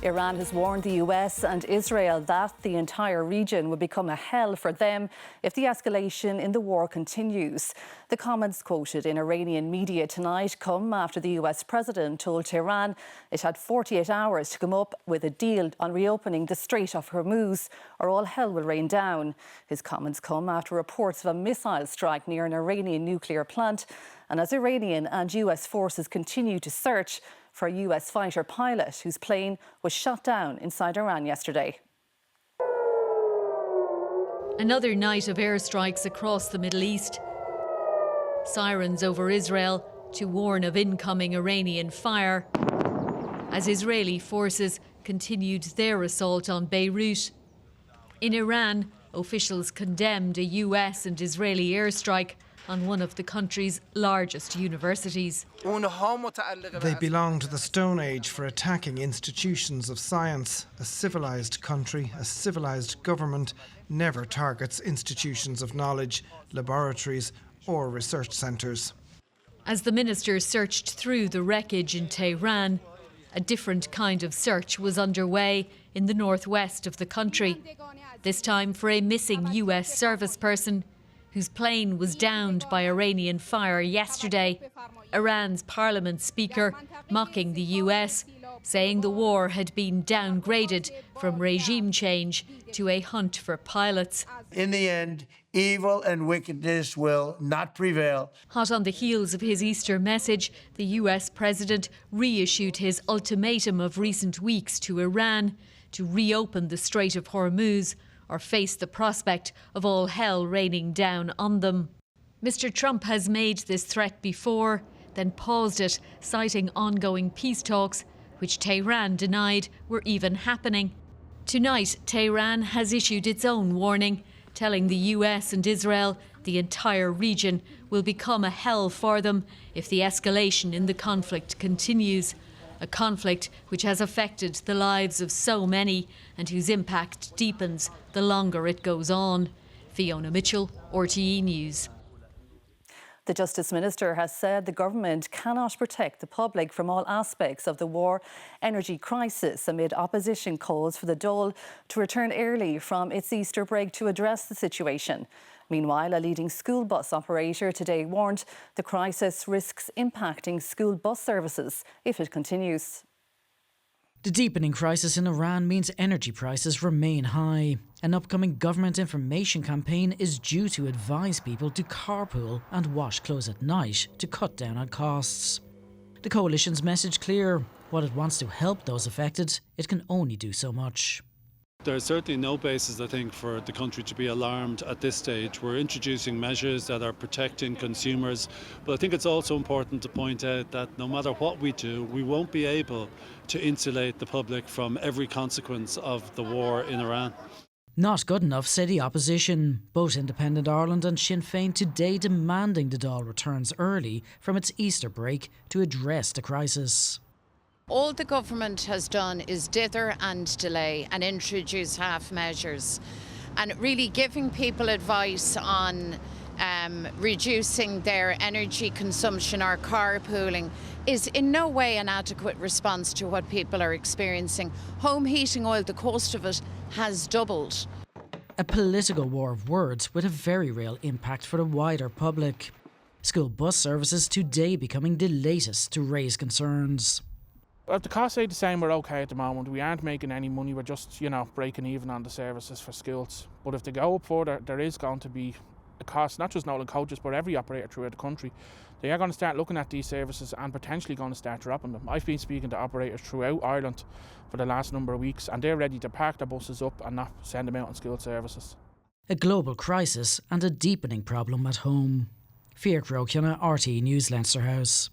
Iran has warned the US and Israel that the entire region will become a hell for them if the escalation in the war continues. The comments quoted in Iranian media tonight come after the US president told Tehran it had 48 hours to come up with a deal on reopening the Strait of Hormuz, or all hell will rain down. His comments come after reports of a missile strike near an Iranian nuclear plant, and as Iranian and US forces continue to search for a US fighter pilot whose plane was shot down inside Iran yesterday. Another night of airstrikes across the Middle East. Sirens over Israel to warn of incoming Iranian fire as Israeli forces continued their assault on Beirut. In Iran, officials condemned a US and Israeli airstrike on one of the country's largest universities. They belong to the Stone Age for attacking institutions of science. A civilized country, a civilized government never targets institutions of knowledge, laboratories or research centres. As the minister searched through the wreckage in Tehran, a different kind of search was underway in the northwest of the country, this time for a missing US service person whose plane was downed by Iranian fire yesterday. Iran's parliament speaker mocking the US, saying the war had been downgraded from regime change to a hunt for pilots. In the end, evil and wickedness will not prevail. Hot on the heels of his Easter message, the US president reissued his ultimatum of recent weeks to Iran to reopen the Strait of Hormuz or face the prospect of all hell raining down on them. Mr. Trump has made this threat before, then paused it, citing ongoing peace talks, which Tehran denied were even happening. Tonight, Tehran has issued its own warning, telling the US and Israel the entire region will become a hell for them if the escalation in the conflict continues. A conflict which has affected the lives of so many and whose impact deepens the longer it goes on. Fiona Mitchell, RTE News. The Justice Minister has said the government cannot protect the public from all aspects of the war energy crisis amid opposition calls for the Dáil to return early from its Easter break to address the situation. Meanwhile, a leading school bus operator today warned the crisis risks impacting school bus services if it continues. The deepening crisis in Iran means energy prices remain high. An upcoming government information campaign is due to advise people to carpool and wash clothes at night to cut down on costs. The coalition's message clear: while it wants to help those affected, it can only do so much. There's certainly no basis, I think, for the country to be alarmed at this stage. We're introducing measures that are protecting consumers, but I think it's also important to point out that no matter what we do, we won't be able to insulate the public from every consequence of the war in Iran. Not good enough, say the opposition. Both Independent Ireland and Sinn Féin today demanding the Dáil returns early from its Easter break to address the crisis. All the government has done is dither and delay and introduce half measures, and really giving people advice on reducing their energy consumption or carpooling is in no way an adequate response to what people are experiencing. Home heating oil, the cost of it has doubled. A political war of words with a very real impact for the wider public. School bus services today becoming the latest to raise concerns. If the costs stay the same, we're okay at the moment. We aren't making any money. We're just, breaking even on the services for schools. But if they go up further, there is going to be a cost, not just Nolan coaches, but every operator throughout the country. They are going to start looking at these services and potentially going to start dropping them. I've been speaking to operators throughout Ireland for the last number of weeks, and they're ready to park their buses up and not send them out on school services. A global crisis and a deepening problem at home. Fiach Rokiana, RTE News, Leinster House.